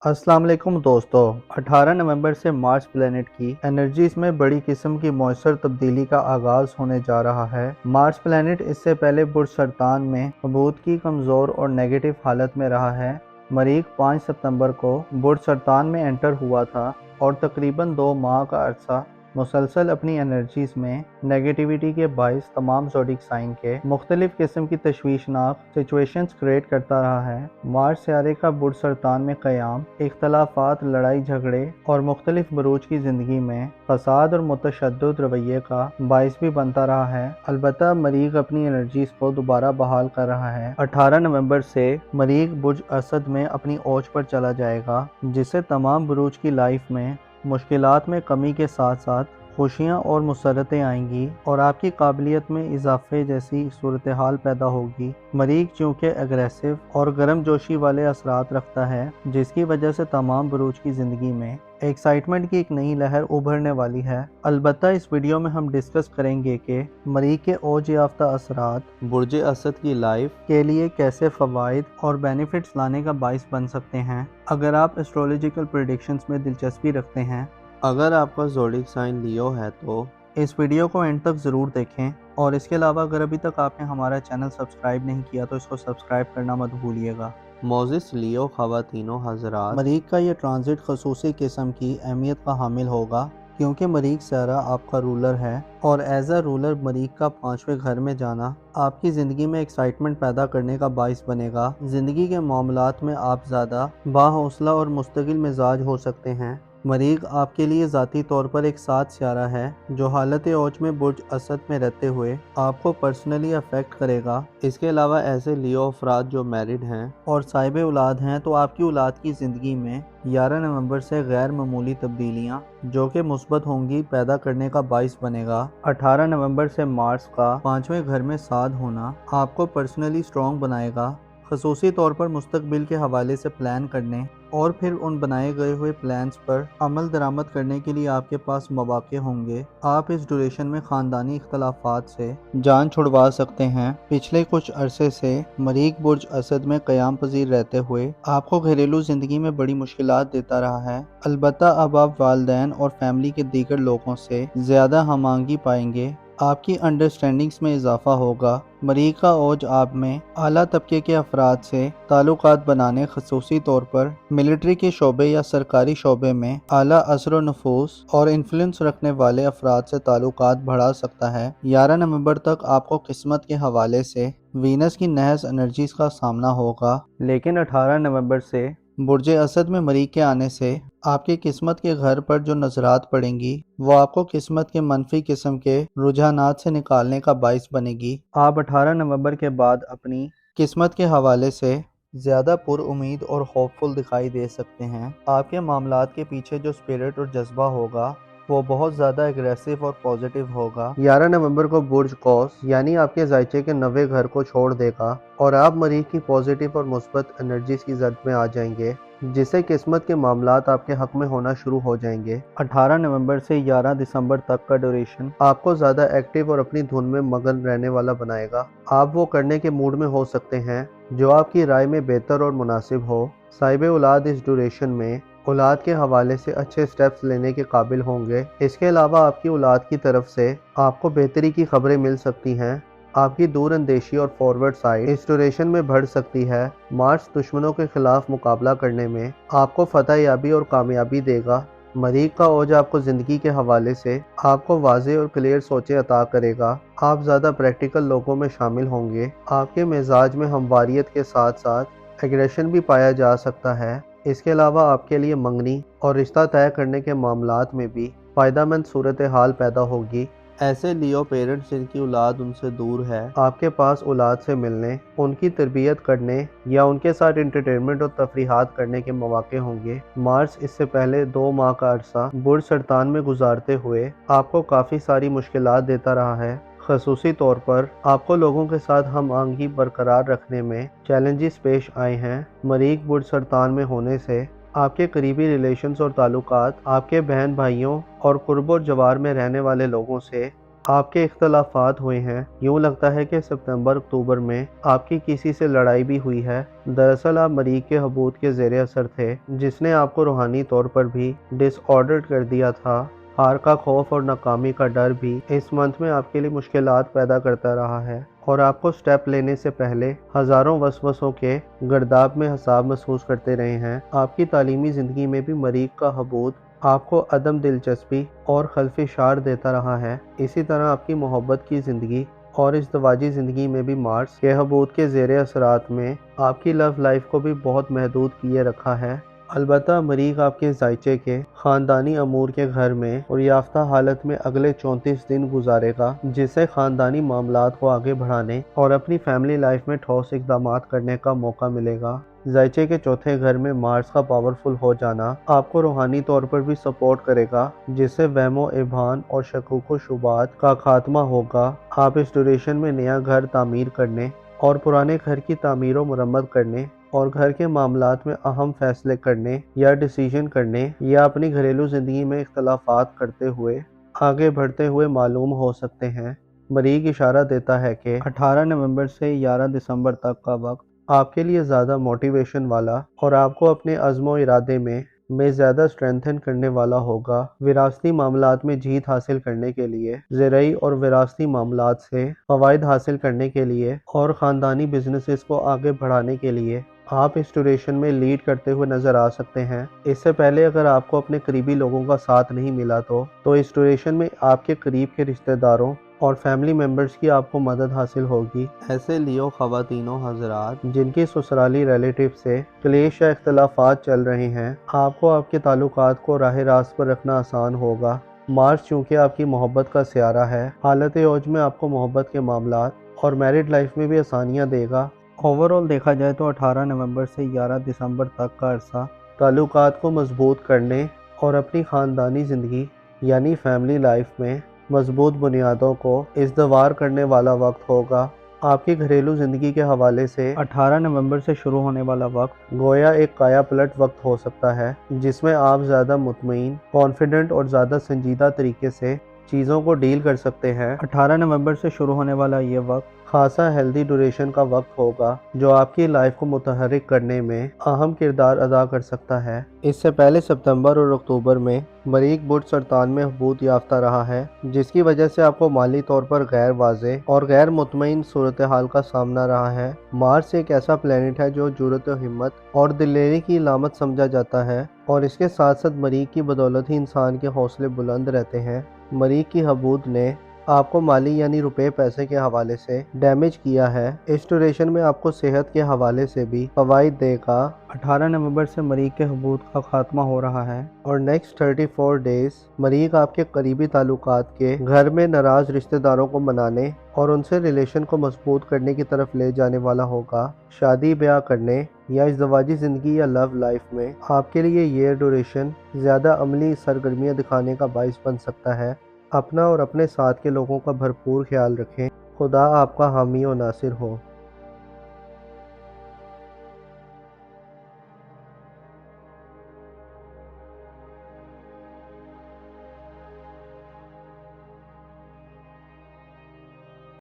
अस्सलाम वालेकुम दोस्तों। 18 नवंबर से मार्स प्लैनेट की एनर्जीज में बड़ी किस्म की मौसर तब्दीली का आगाज होने जा रहा है। मार्स प्लैनेट इससे पहले बुर्ज सरतान में हबूत की कमज़ोर और नेगेटिव हालत में रहा है। मरीख 5 सितंबर को बुर्ज सरतान में एंटर हुआ था और तकरीबन 2 माह का अरसा मुसलसल अपनी एनर्जीज में नेगेटिविटी के बाइस तमाम ज़ोडिक साइन के मुख्तलिफ किस्म की तशवीशनाक सिचुएशंस क्रिएट करता रहा है। मार्स सियारे का बुर्ज सरतान में क़याम इख्तलाफात, लड़ाई झगड़े और मुख्तलिफ बरूज की ज़िंदगी में फसाद और मुतशद्दिद रवैये का बाइस भी बनता रहा है। अलबत्ता मरीख अपनी एनर्जीज को दोबारा बहाल कर रहा है। 18 नवंबर से मरीख बुर्ज असद में अपनी ओज पर चला जाएगा, जिससे तमाम बरूज की लाइफ में मुश्किलात में कमी के साथ साथ खुशियाँ और मुसरतें आएंगी और आपकी काबिलियत में इजाफे जैसी सूरत हाल पैदा होगी। मरीख चूँकि एग्रेसिव और गर्म जोशी वाले असरात रखता है, जिसकी वजह से तमाम बरूज की ज़िंदगी में एक्साइटमेंट की एक नई लहर उभरने वाली है। अलबत्ता इस वीडियो में हम डिस्कस करेंगे कि मरीख के ओज याफ्ता असरात बुर्ज असद की लाइफ के लिए कैसे फ़वाइद और बेनिफिट्स लाने का बाइस बन सकते हैं। अगर आप एस्ट्रोलॉजिकल प्रेडिक्शंस में दिलचस्पी रखते हैं, अगर आपका ज़ोडिक साइन लियो है तो इस वीडियो को एंड तक ज़रूर देखें। और इसके अलावा अगर अभी तक आपने हमारा चैनल सब्सक्राइब नहीं किया तो इसको सब्सक्राइब करना मत भूलिएगा। मोजिस लियो ख़वातीनो हज़रात, मरीख का ये ट्रांजिट खसूसी किस्म की अहमियत का हामिल होगा, क्योंकि मरीख सारा आपका रूलर है और एज अ रूलर मरीख का 5वें घर में जाना आपकी ज़िंदगी में एक्साइटमेंट पैदा करने का बाइस बनेगा। ज़िंदगी के मामलात में आप ज़्यादा बाहौसला और मुस्तकिल मिजाज हो सकते हैं। मरीख आपके लिए ज़ाती तौर पर एक साथ सियारा है जो हालत औज में बुर्ज असद में रहते हुए आपको पर्सनली अफेक्ट करेगा। इसके अलावा ऐसे लियो अफराद जो मैरिड हैं और साहिब औलाद हैं, तो आपकी औलाद की ज़िंदगी में 11 नवंबर से गैर मामूली तब्दीलियाँ जो कि मुस्बत होंगी पैदा करने का बाइस बनेगा। 18 नवंबर से मार्स का 5वें घर में साध होना आपको पर्सनली स्ट्रॉन्ग बनाएगा, खसूसी तौर पर मुस्तकबिल के हवाले से प्लान करने और फिर उन बनाए गए हुए प्लान्स पर अमल दरामद करने के लिए आपके पास मौके होंगे। आप इस ड्यूरेशन में ख़ानदानी इख्तलाफात से जान छुड़वा सकते हैं। पिछले कुछ अरसे से मरीख बुर्ज असद में क़याम पजीर रहते हुए आपको घरेलू ज़िंदगी में बड़ी मुश्किलात देता रहा है। अलबत्ता अब आप वालिदैन और फैमिली के दीगर लोगों से ज़्यादा हमांगी पाएंगे, आपकी अंडरस्टैंडिंग्स में इजाफा होगा। मरीख का ओज आप में आला तबके के अफराद से ताल्लुकात बनाने, खसूसी तौर पर मिलिट्री के शोबे या सरकारी शोबे में आला असर व नफूस और इन्फ्लुएंस रखने वाले अफराद से ताल्लुकात बढ़ा सकता है। 11 नवंबर तक आपको किस्मत के हवाले से वीनस की नहस एनर्जीज का सामना होगा, लेकिन 18 नवंबर से बुर्ज असद में मरीख के आने से आपकी किस्मत के घर पर जो नजरात पड़ेंगी वो आपको किस्मत के मनफी किस्म के रुझानात से निकालने का बाइस बनेगी। आप 18 नवंबर के बाद अपनी किस्मत के हवाले से ज़्यादा पुरउम्मीद और होपफुल दिखाई दे सकते हैं। आपके मामलात के पीछे जो स्पिरिट और जज्बा होगा वो बहुत ज़्यादा एग्रेसिव और पॉजिटिव होगा। 11 नवंबर को बुर्ज कौस यानी आपके जायचे के 9वें घर को छोड़ देगा और आप मरीख की पॉजिटिव और मुस्बत एनर्जीज की जद में आ जाएंगे, जिससे किस्मत के मामलात आपके हक में होना शुरू हो जाएंगे। 18 नवंबर से 11 दिसंबर तक का ड्यूरेशन आपको ज़्यादा एक्टिव और अपनी धुन में मगन रहने वाला बनाएगा। आप वो करने के मूड में हो सकते हैं जो आपकी राय में बेहतर और मुनासिब हो। साहिब औलाद इस ड्यूरेशन में औलाद के हवाले से अच्छे स्टेप्स लेने के काबिल होंगे। इसके अलावा आपकी औलाद की तरफ से आपको बेहतरी की खबरें मिल सकती हैं। आपकी दूर अंदेशी और फॉरवर्ड साइड इस ड्यूरेशन में बढ़ सकती है। मार्स दुश्मनों के खिलाफ मुकाबला करने में आपको फतह याबी और कामयाबी देगा। मरीख का ओज आपको ज़िंदगी के हवाले से आपको वाज़ेह और क्लियर सोचें अता करेगा। आप ज़्यादा प्रैक्टिकल लोगों में शामिल होंगे। आपके मिजाज में हमवारियत के साथ साथ एग्रेशन भी पाया जा सकता है। इसके अलावा आपके लिए मंगनी और रिश्ता तय करने के मामलात में भी फ़ायदेमंद सूरत हाल पैदा होगी। ऐसे लियो पेरेंट्स जिनकी औलाद उनसे दूर है, आपके पास औलाद से मिलने, उनकी तरबियत करने या उनके साथ एंटरटेनमेंट और तफरीहात करने के मौके होंगे। मार्स इससे पहले 2 माह का अरसा बुर्ज सरतान में गुजारते हुए आपको काफ़ी सारी मुश्किलात देता रहा है। खसूसी तौर पर आपको लोगों के साथ हम आहंगी बरकरार रखने में चैलेंजेस पेश आए हैं। मरीख बुर्ज सरतान में होने से आपके करीबी रिलेशंस और ताल्लुकात आपके बहन भाइयों और कुर्ब और जवार में रहने वाले लोगों से آپ کے اختلافات ہوئے ہیں، یوں لگتا ہے کہ ستمبر اکتوبر میں آپ کی کسی سے لڑائی بھی ہوئی ہے۔ دراصل آپ مریخ کے حبوط کے زیر اثر تھے، جس نے آپ کو روحانی طور پر بھی ڈس آرڈرڈ کر دیا تھا۔ ہار کا خوف اور ناکامی کا ڈر بھی اس منتھ میں آپ کے لیے مشکلات پیدا کرتا رہا ہے، اور آپ کو سٹیپ لینے سے پہلے ہزاروں وسوسوں کے گرداب میں حساب محسوس کرتے رہے ہیں۔ آپ کی تعلیمی زندگی میں بھی مریخ کا حبوط آپ کو عدم دلچسپی اور خلفشار دیتا رہا ہے۔ اسی طرح آپ کی محبت کی زندگی اور ازدواجی زندگی میں بھی مارس کے حبوط کے زیر اثرات میں آپ کی لو لائف کو بھی بہت محدود کیے رکھا ہے۔ البتہ مریخ آپ کے ذائچے کے خاندانی امور کے گھر میں اور یافتہ حالت میں اگلے 34 دن گزارے گا، جس سے خاندانی معاملات کو آگے بڑھانے اور اپنی فیملی لائف میں ٹھوس اقدامات کرنے کا موقع ملے گا۔ ذائچے کے چوتھے گھر میں مارس کا پاورفل ہو جانا آپ کو روحانی طور پر بھی سپورٹ کرے گا، جس سے وہم و ابہام اور شکوک و شبہات کا خاتمہ ہوگا۔ آپ اس ڈیوریشن میں نیا گھر تعمیر کرنے اور پرانے گھر کی تعمیر و مرمت کرنے اور گھر کے معاملات میں اہم فیصلے کرنے یا ڈیسیژن کرنے یا اپنی گھریلو زندگی میں اختلافات کرتے ہوئے آگے بڑھتے ہوئے معلوم ہو سکتے ہیں۔ مریخ اشارہ دیتا ہے کہ 18 نومبر سے 11 دسمبر تک کا وقت آپ کے لیے زیادہ موٹیویشن والا اور آپ کو اپنے عزم و ارادے میں زیادہ اسٹرینتھن کرنے والا ہوگا۔ وراثتی معاملات میں جیت حاصل کرنے کے لیے، زرعی اور وراثتی معاملات سے فوائد حاصل کرنے کے لیے اور خاندانی بزنسز کو آگے بڑھانے کے لیے آپ اس ڈیوریشن میں لیڈ کرتے ہوئے نظر آ سکتے ہیں۔ اس سے پہلے اگر آپ کو اپنے قریبی لوگوں کا ساتھ نہیں ملا تو اس ڈیوریشن میں آپ کے قریب کے رشتہ داروں اور فیملی ممبرز کی آپ کو مدد حاصل ہوگی۔ ایسے لیو خواتین و حضرات جن کی سسرالی ریلیٹیو سے کلیش یا اختلافات چل رہے ہیں، آپ کو آپ کے تعلقات کو راہ راست پر رکھنا آسان ہوگا۔ مارس چونکہ آپ کی محبت کا سیارہ ہے، حالت اوج میں آپ کو محبت کے معاملات اور میرڈ لائف میں بھی آسانیاں دے گا۔ اوورآل دیکھا جائے تو 18 نومبر سے 11 دسمبر تک کا عرصہ تعلقات کو مضبوط کرنے اور اپنی خاندانی زندگی یعنی فیملی لائف میں مضبوط بنیادوں کو استوار کرنے والا وقت ہوگا۔ آپ کی گھریلو زندگی کے حوالے سے 18 نومبر سے شروع ہونے والا وقت گویا ایک کایا پلٹ وقت ہو سکتا ہے، جس میں آپ زیادہ مطمئن، کانفیڈنٹ اور زیادہ سنجیدہ طریقے سے چیزوں کو ڈیل کر سکتے ہیں۔ 18 نومبر سے شروع ہونے والا یہ وقت خاصا ہیلدی ڈیوریشن کا وقت ہوگا، جو آپ کی لائف کو متحرک کرنے میں اہم کردار ادا کر سکتا ہے۔ اس سے پہلے ستمبر اور اکتوبر میں مریخ برج سرطان میں حبوط یافتہ رہا ہے، جس کی وجہ سے آپ کو مالی طور پر غیر واضح اور غیر مطمئن صورتحال کا سامنا رہا ہے۔ مارس ایک ایسا پلینٹ ہے جو جرأت و ہمت اور دلیری کی علامت سمجھا جاتا ہے، اور اس کے ساتھ ساتھ مریخ کی بدولت ہی انسان کے حوصلے بلند رہتے ہیں۔ مریخ کی حبوط نے آپ کو مالی یعنی روپے پیسے کے حوالے سے ڈیمیج کیا ہے۔ اس ڈیوریشن میں آپ کو صحت کے حوالے سے بھی فوائد دے گا۔ 18 نومبر سے مریخ کے حبوط کا خاتمہ ہو رہا ہے، اور نیکسٹ 34 ڈیز مریخ آپ کے قریبی تعلقات کے گھر میں ناراض رشتہ داروں کو منانے اور ان سے ریلیشن کو مضبوط کرنے کی طرف لے جانے والا ہوگا۔ شادی بیاہ کرنے یا ازدواجی زندگی یا لو لائف میں آپ کے لیے یہ ڈیوریشن زیادہ عملی سرگرمیاں دکھانے کا باعث بن سکتا ہے۔ اپنا اور اپنے ساتھ کے لوگوں کا بھرپور خیال رکھیں۔ خدا آپ کا حامی و ناصر ہو۔